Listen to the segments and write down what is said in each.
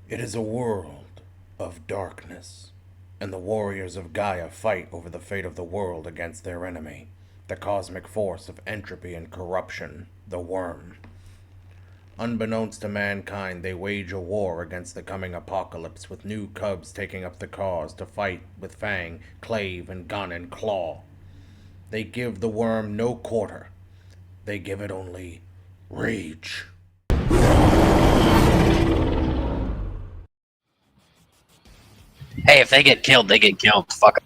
It is a world of darkness, and the Warriors of Gaia fight over the fate of the world against their enemy, the cosmic force of entropy and corruption, the Wyrm. Unbeknownst to mankind, they wage a war against the coming apocalypse, with new cubs taking up the cause to fight with fang, clave, and gun and claw. They give the Wyrm no quarter. They give it only rage. Hey, if they get killed, they get killed. Fuck 'em.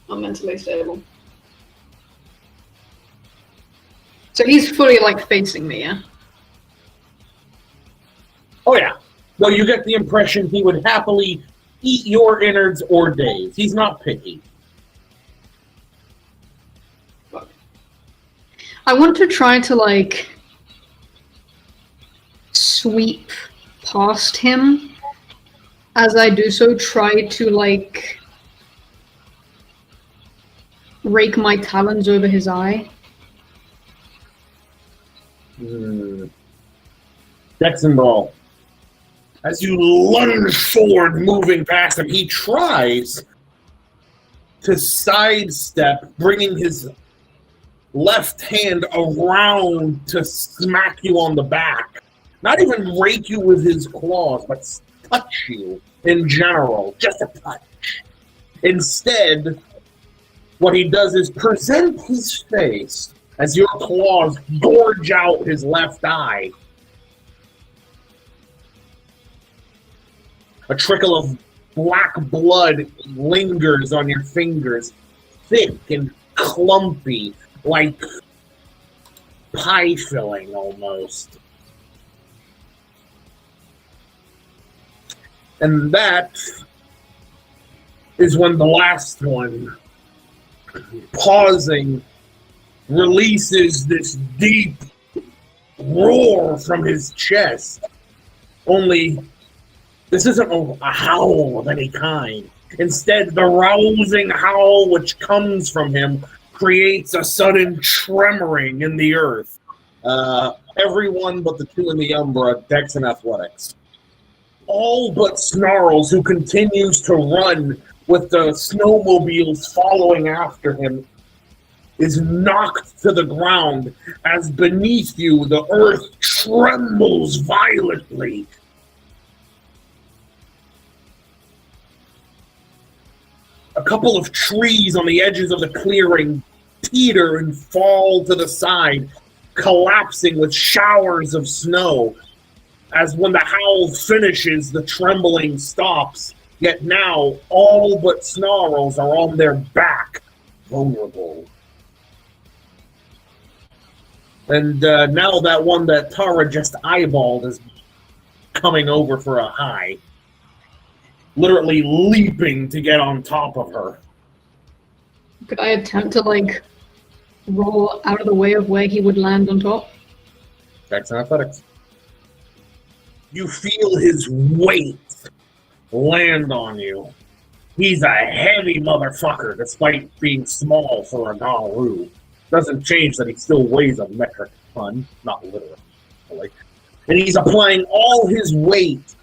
I'm mentally stable. So he's fully like facing me, yeah? Oh yeah. Well, you get the impression he would happily eat your innards or days. He's not picky. Fuck. I want to try to like sweep past him. As I do so, try to like rake my talons over his eye. Dex and Brawl. As you lunge forward, moving past him, he tries to sidestep, bringing his left hand around to smack you on the back. Not even rake you with his claws, but touch you in general. Just a touch. Instead, what he does is present his face as your claws gorge out his left eye. A trickle of black blood lingers on your fingers, thick and clumpy, like pie filling almost. And that is when the last one, pausing, releases this deep roar from his chest. Only this isn't a howl of any kind. Instead, the rousing howl which comes from him creates a sudden tremoring in the earth. Everyone but the two in the Umbra, Dex and Athletics. All but Snarls, who continues to run with the snowmobiles following after him, is knocked to the ground as beneath you the earth trembles violently. A couple of trees on the edges of the clearing teeter and fall to the side, collapsing with showers of snow. As when the howl finishes, the trembling stops. Yet now, all but Snarls are on their back, vulnerable. And now that one that Tara just eyeballed is coming over for a high. Literally leaping to get on top of her. Could I attempt to like roll out of the way of where he would land on top? Dex and Athletics. You feel his weight land on you. He's a heavy motherfucker, despite being small for a Naru. Doesn't change that he still weighs a metric ton, not literally. And he's applying all his weight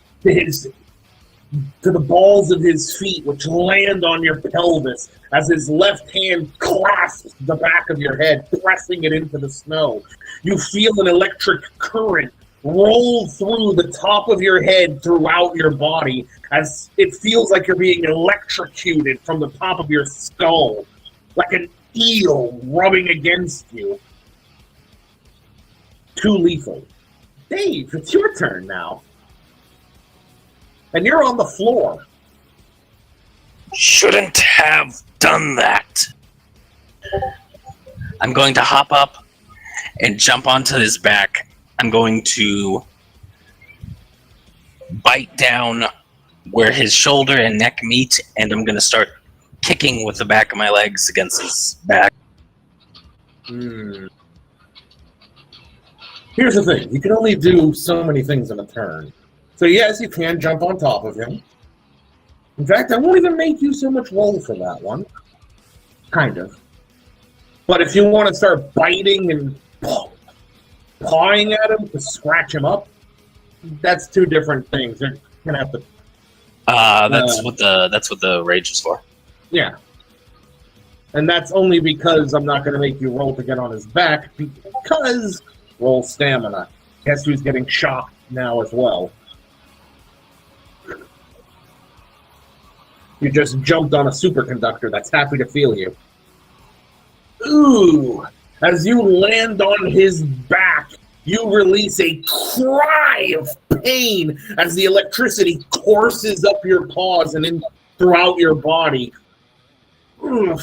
to the balls of his feet, which land on your pelvis, as his left hand clasps the back of your head, pressing it into the snow. You feel an electric current roll through the top of your head throughout your body, as it feels like you're being electrocuted from the top of your skull, like an eel rubbing against you. Too lethal. Dave, it's your turn now. And you're on the floor. Shouldn't have done that. I'm going to hop up and jump onto his back. I'm going to bite down where his shoulder and neck meet, and I'm going to start kicking with the back of my legs against his back. Here's the thing. You can only do so many things in a turn. So yes, you can jump on top of him. In fact, I won't even make you so much roll for that one. Kind of. But if you want to start biting and pawing at him to scratch him up, that's two different things. You're gonna have to. That's what the rage is for. Yeah. And that's only because I'm not going to make you roll to get on his back, because roll stamina. Guess who's getting shocked now as well? You just jumped on a superconductor that's happy to feel you. Ooh! As you land on his back, you release a cry of pain as the electricity courses up your paws and in throughout your body. 3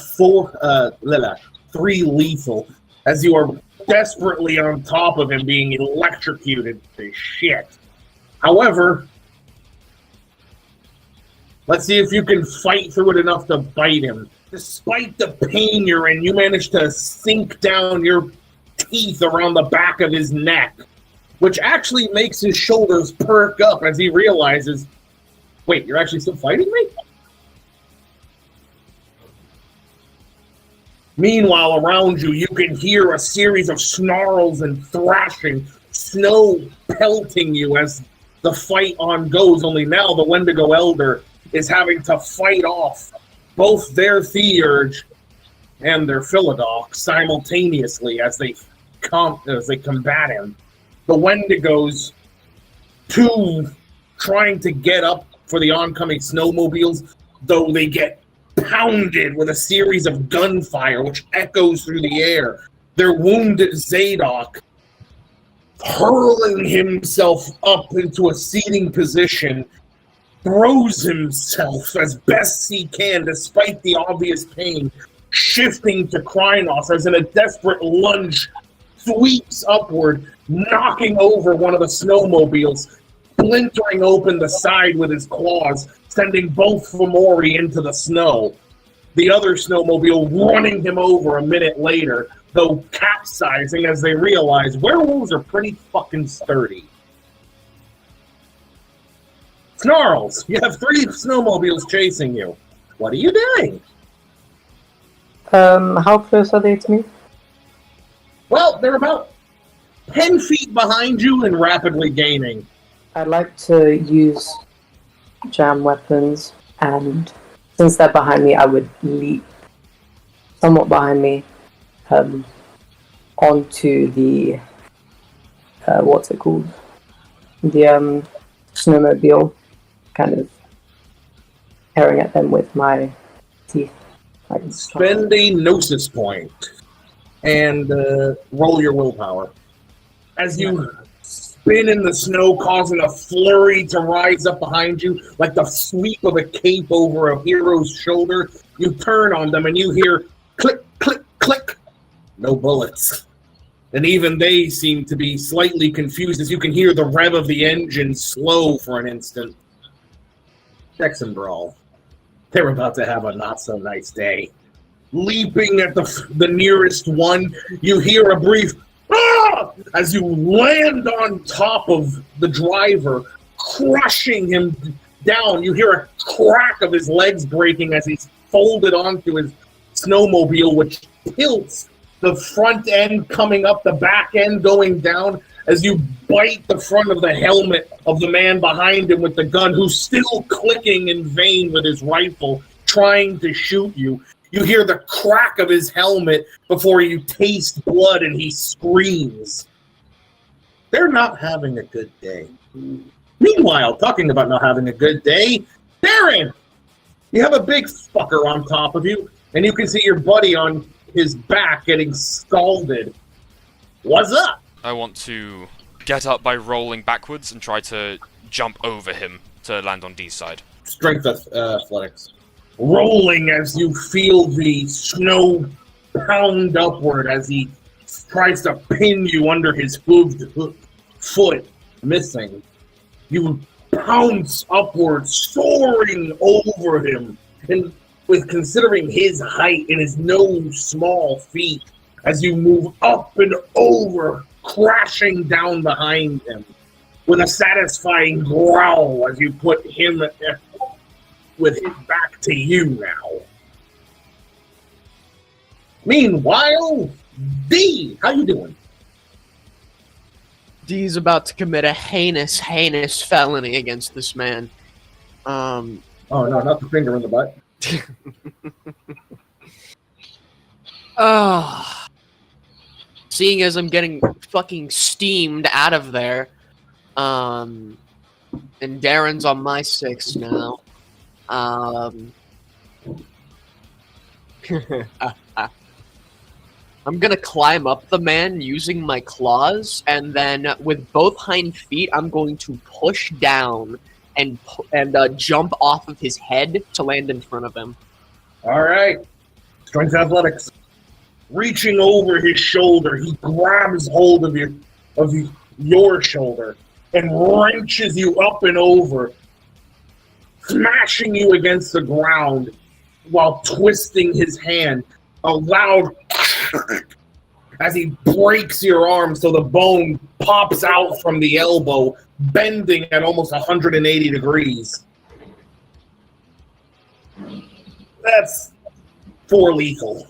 lethal, as you are desperately on top of him being electrocuted to shit. However, let's see if you can fight through it enough to bite him. Despite the pain you're in, you manage to sink down your teeth around the back of his neck, which actually makes his shoulders perk up as he realizes, wait, you're actually still fighting me? Meanwhile, around you, you can hear a series of snarls and thrashing, snow pelting you as the fight on goes, only now the Wendigo Elder is having to fight off both their Theurge and their Philodox simultaneously as they combat him. The Wendigos, two trying to get up for the oncoming snowmobiles, though they get pounded with a series of gunfire which echoes through the air. Their wounded Zadok hurling himself up into a seating position, throws himself as best he can despite the obvious pain, shifting to Krynos as in a desperate lunge sweeps upward, knocking over one of the snowmobiles, splintering open the side with his claws, sending both Fomori into the snow. The other snowmobile running him over a minute later, though capsizing as they realize werewolves are pretty fucking sturdy. Snarls, you have 3 snowmobiles chasing you. What are you doing? How close are they to me? Well, they're about 10 feet behind you and rapidly gaining. I'd like to use jam weapons, and since they're behind me, I would leap somewhat behind me onto the what's it called? The snowmobile, kind of tearing at them with my teeth. Spend a Gnosis point and roll your willpower. As you spin in the snow, causing a flurry to rise up behind you, like the sweep of a cape over a hero's shoulder, you turn on them and you hear click, click, click. No bullets. And even they seem to be slightly confused as you can hear the rev of the engine slow for an instant. Texan Brawl. They're about to have a not-so-nice day. Leaping at the nearest one, you hear a brief "Ah!" as you land on top of the driver, crushing him down. You hear a crack of his legs breaking as he's folded onto his snowmobile, which tilts, the front end coming up, the back end going down, as you bite the front of the helmet of the man behind him with the gun, who's still clicking in vain with his rifle, trying to shoot you. You hear the crack of his helmet before you taste blood and he screams. They're not having a good day. Meanwhile, talking about not having a good day, Darren! You have a big fucker on top of you, and you can see your buddy on his back getting scalded. What's up? I want to get up by rolling backwards and try to jump over him to land on D's side. Strength athletics. Rolling as you feel the snow pound upward as he tries to pin you under his hooved foot, missing. You pounce upward, soaring over him, and with considering his height and his no small feet, as you move up and over, crashing down behind him, with a satisfying growl as you put him with his back to you now. Meanwhile, D, how you doing? D's about to commit a heinous felony against this man. Oh no, not the finger in the butt. Seeing as I'm getting fucking steamed out of there, and Darren's on my 6 now. I'm gonna climb up the man using my claws, and then with both hind feet, I'm going to push down and jump off of his head to land in front of him. All right. Strength athletics. Reaching over his shoulder, he grabs hold of your shoulder and wrenches you up and over, smashing you against the ground while twisting his hand. A loud as he breaks your arm so the bone pops out from the elbow, bending at almost 180 degrees. That's 4 lethal.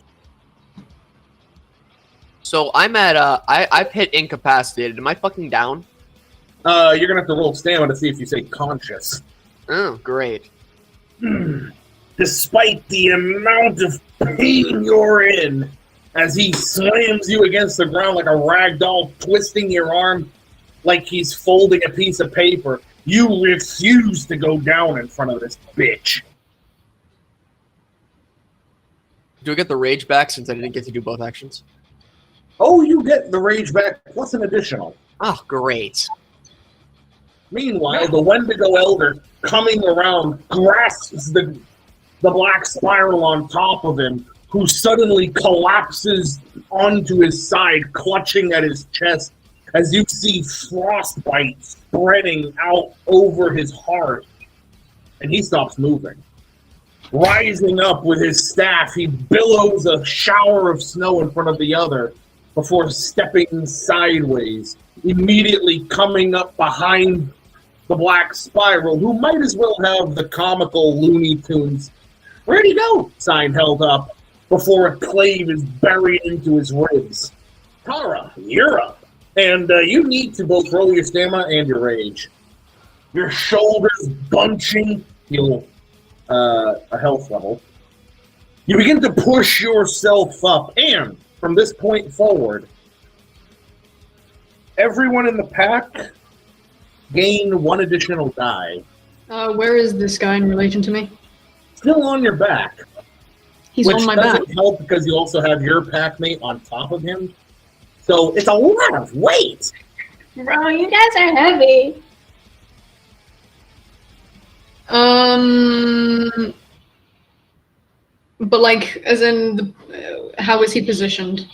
So I'm at I've hit incapacitated. Am I fucking down? You're gonna have to roll stamina to see if you say conscious. Oh, great. Despite the amount of pain you're in, as he slams you against the ground like a rag doll, twisting your arm like he's folding a piece of paper, you refuse to go down in front of this bitch. Do I get the rage back since I didn't get to do both actions? Oh, you get the rage back plus an additional. Oh, great. Meanwhile, the Wendigo Elder, coming around, grasps the black spiral on top of him, who suddenly collapses onto his side, clutching at his chest, as you see frostbite spreading out over his heart. And he stops moving. Rising up with his staff, he billows a shower of snow in front of the other before stepping sideways, immediately coming up behind the black spiral, who might as well have the comical Looney Tunes "Where'd he go?" sign held up before a clave is buried into his ribs. Kara, you're up. And you need to both roll your stamina and your rage. Your shoulders bunching, heal a health level. You begin to push yourself up, and from this point forward, everyone in the pack gain 1 additional die. Where is this guy in relation to me? Still on your back. He's which on my back. doesn't help because you also have your packmate on top of him. So it's a lot of weight. Bro, you guys are heavy. But like, as in, how is he positioned?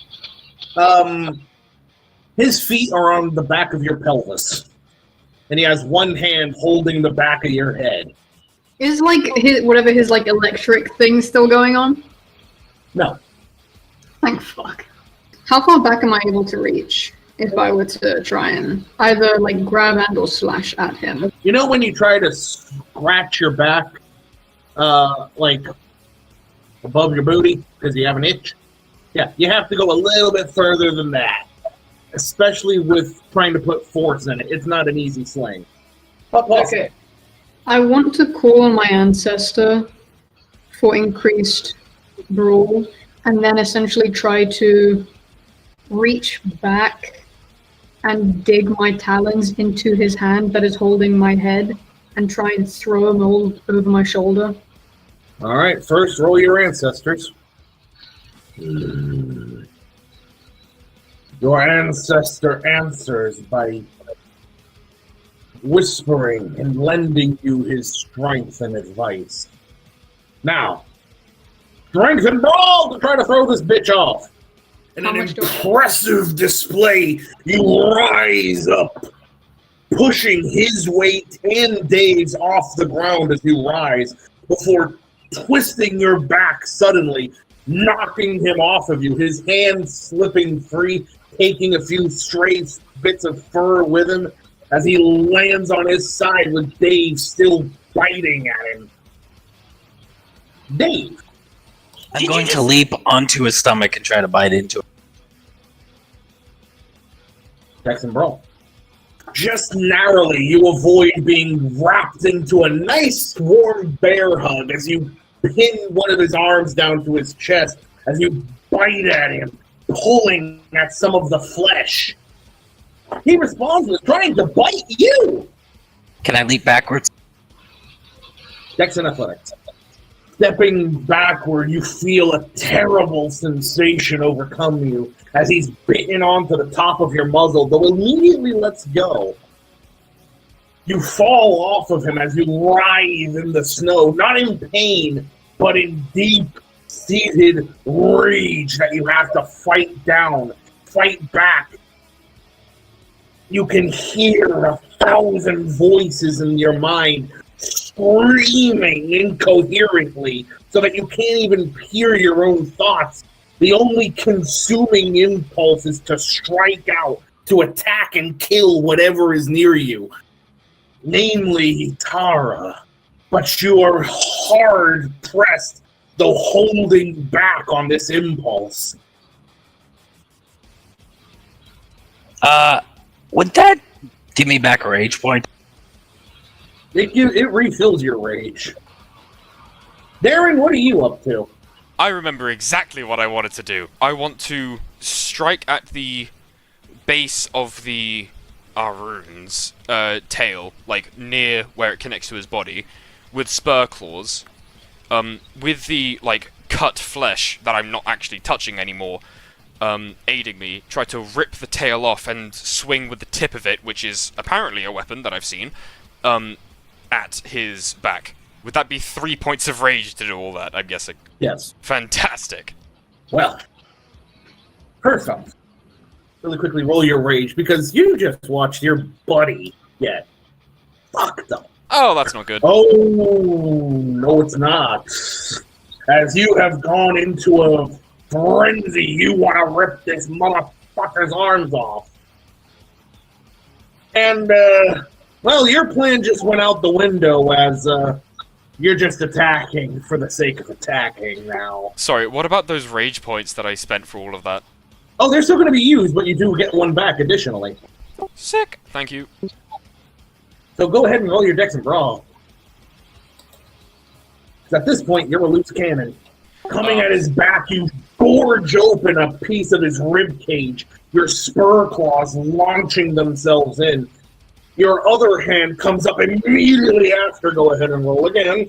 His feet are on the back of your pelvis, and he has one hand holding the back of your head. Is like his like electric thing still going on? No. Thank fuck. How far back am I able to reach if I were to try and either like grab and or slash at him? You know when you try to scratch your back, like above your booty because you have an itch? Yeah, you have to go a little bit further than that, especially with trying to put force in it. It's not an easy sling. But okay. I want to call on my ancestor for increased brawl, and then essentially try to reach back and dig my talons into his hand that is holding my head and try and throw him all over my shoulder. All right, first roll your ancestors. Your ancestor answers by whispering and lending you his strength and advice. Now, strength and brawl to try to throw this bitch off. In an impressive display, you rise up, pushing his weight and Dave's off the ground as you rise, before twisting your back suddenly, knocking him off of you, his hand slipping free, taking a few stray bits of fur with him as he lands on his side with Dave still biting at him. Dave, I'm going to leap onto his stomach and try to bite into it. Jackson Brawl. Just narrowly, you avoid being wrapped into a nice warm bear hug as you pin one of his arms down to his chest, as you bite at him, pulling at some of the flesh. He responds with trying to bite you! Can I leap backwards? Dex and Athletics. Stepping backward, you feel a terrible sensation overcome you as he's bitten onto the top of your muzzle, though immediately lets go. You fall off of him as you writhe in the snow, not in pain, but in deep-seated rage that you have to fight down, fight back. You can hear 1,000 voices in your mind screaming incoherently so that you can't even hear your own thoughts. The only consuming impulse is to strike out, to attack and kill whatever is near you, namely Tara. But you are hard pressed, though holding back on this impulse. Would that give me back a rage point? It refills your rage. Darren, what are you up to? I remember exactly what I wanted to do. I want to strike at the base of the Arun's tail, like near where it connects to his body, with spur claws. With the like cut flesh that I'm not actually touching anymore, aiding me, try to rip the tail off and swing with the tip of it, which is apparently a weapon that I've seen, at his back. Would that be 3 points of rage to do all that, I'm guessing? Yes. Fantastic. Well, first off, really quickly roll your rage, because you just watched your buddy get fucked up. Oh, that's not good. Oh, no it's not. As you have gone into a frenzy, you want to rip this motherfucker's arms off. And, well, your plan just went out the window as, you're just attacking for the sake of attacking now. Sorry, what about those rage points that I spent for all of that? Oh, they're still going to be used, but you do get one back additionally. Sick. Thank you. So go ahead and roll your Dex and Brawl. 'Cause at this point, you're a loose cannon. Coming at his back, you gorge open a piece of his rib cage, your spur claws launching themselves in. Your other hand comes up immediately after. Go ahead and roll again.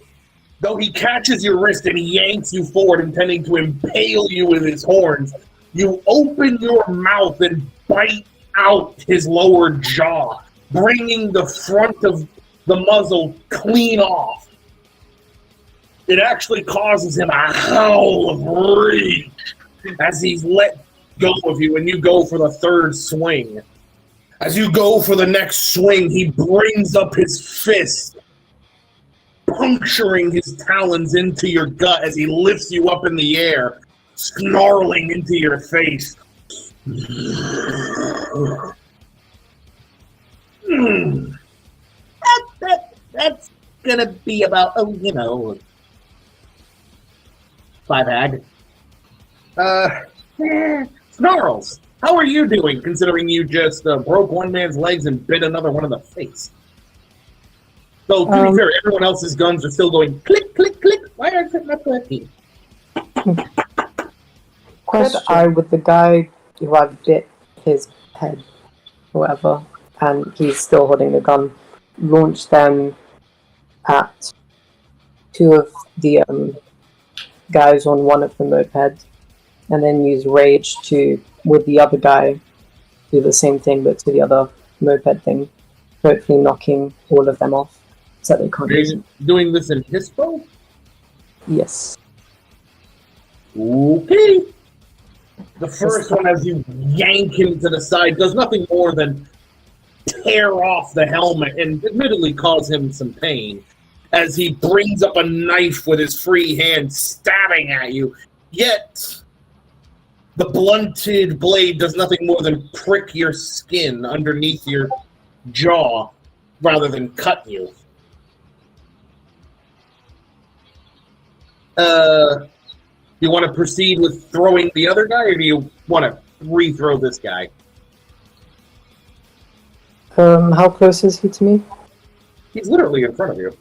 Though he catches your wrist and yanks you forward, intending to impale you with his horns, you open your mouth and bite out his lower jaw, bringing the front of the muzzle clean off. It actually causes him a howl of rage as he's let go of you and you go for the third swing. As you go for the next swing, he brings up his fist, puncturing his talons into your gut as he lifts you up in the air, snarling into your face. That's gonna be about, five ag. Snarls, how are you doing, considering you just broke one man's legs and bit another one in the face? So, to be fair, everyone else's guns are still going click, click, click. Why aren't they not working? Could I, with the guy who I bit his head, or whatever, and he's still holding the gun, launch them at two of the guys on one of the mopeds, and then use rage to, with the other guy, do the same thing but to the other moped thing, hopefully knocking all of them off so they can't use it. Doing this in Hispo? Yes. Okay. The first one, as you yank him to the side, does nothing more than tear off the helmet and admittedly cause him some pain as he brings up a knife with his free hand, stabbing at you. Yet, the blunted blade does nothing more than prick your skin underneath your jaw rather than cut you. Do you want to proceed with throwing the other guy, or do you want to re-throw this guy? How close is he to me? He's literally in front of you.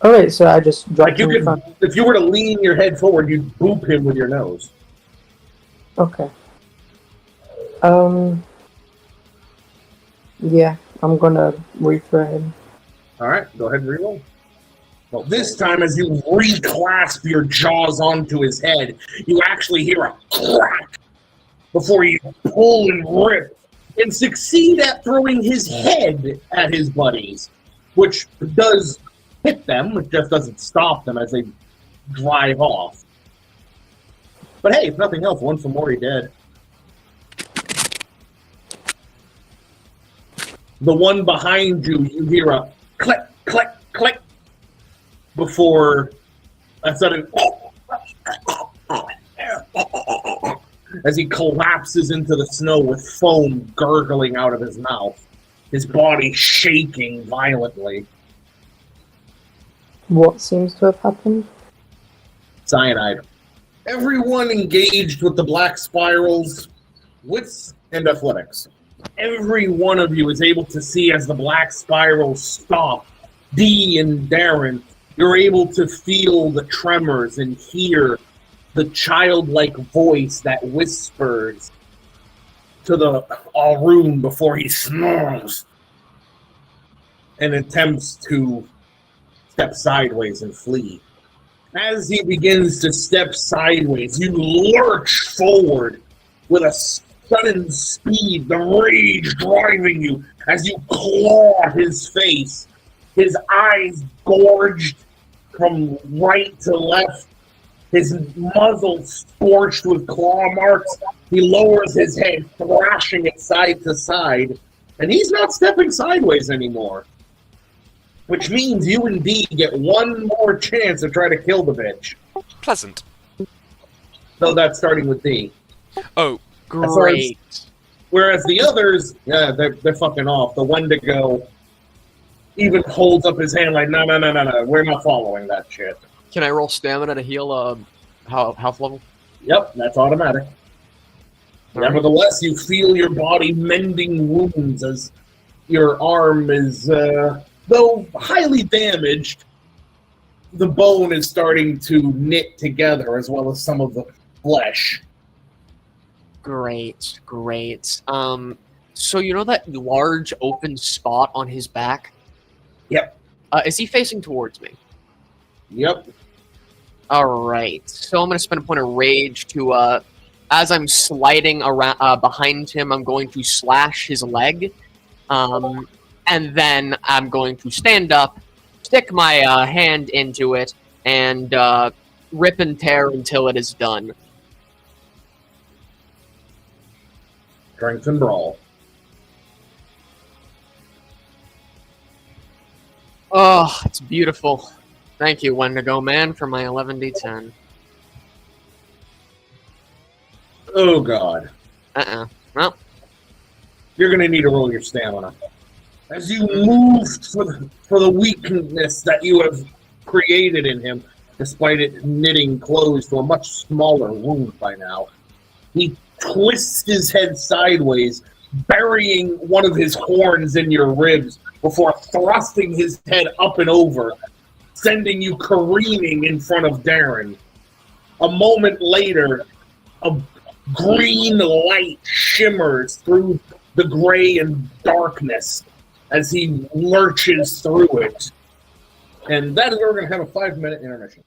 Oh wait, so I just dropped Like you him in front. could, if you were to lean your head forward, you'd boop him with your nose. Okay. Yeah, I'm gonna refresh him. Alright, go ahead and reroll. Well, this time as you reclasp your jaws onto his head, you actually hear a crack before you pull and rip and succeed at throwing his head at his buddies, which does hit them, it just doesn't stop them as they drive off. But hey, if nothing else, one from Mori dead. The one behind you, you hear a click, click, click, before a sudden as he collapses into the snow with foam gurgling out of his mouth, his body shaking violently. What seems to have happened? Cyanide. Everyone engaged with the black spirals, wits and athletics. Every one of you is able to see as the black spirals stop. Dee and Darren, you're able to feel the tremors and hear the childlike voice that whispers to the room before he snarls and attempts to step sideways and flee. As he begins to step sideways, you lurch forward with a sudden speed, the rage driving you as you claw his face, his eyes gorged from right to left, his muzzle scorched with claw marks. He lowers his head, thrashing it side to side, and he's not stepping sideways anymore. Which means you and Dee get one more chance to try to kill the bitch. Pleasant. So that's starting with Dee. Oh, Great. Whereas the others, yeah, they're fucking off. The Wendigo even holds up his hand like, no, we're not following that shit. Can I roll stamina to heal health level? Yep, that's automatic. Nevertheless, you feel your body mending wounds as your arm is, though highly damaged, the bone is starting to knit together as well as some of the flesh. Great. So you know that large open spot on his back? Yep. Is he facing towards me? Yep. Alright. So I'm going to spend a point of rage to, as I'm sliding around behind him, I'm going to slash his leg. And then I'm going to stand up, stick my hand into it, and rip and tear until it is done. Strength and brawl. Oh, it's beautiful. Thank you, Wendigo Man, for my 11d10. Oh, God. Well, You're going to need to roll your stamina. As you move for the weakness that you have created in him, despite it knitting closed to a much smaller wound by now, he twists his head sideways, burying one of his horns in your ribs before thrusting his head up and over, sending you careening in front of Darren. A moment later, a green light shimmers through the gray and darkness as he lurches through it. And that is where we're going to have a 5-minute intermission.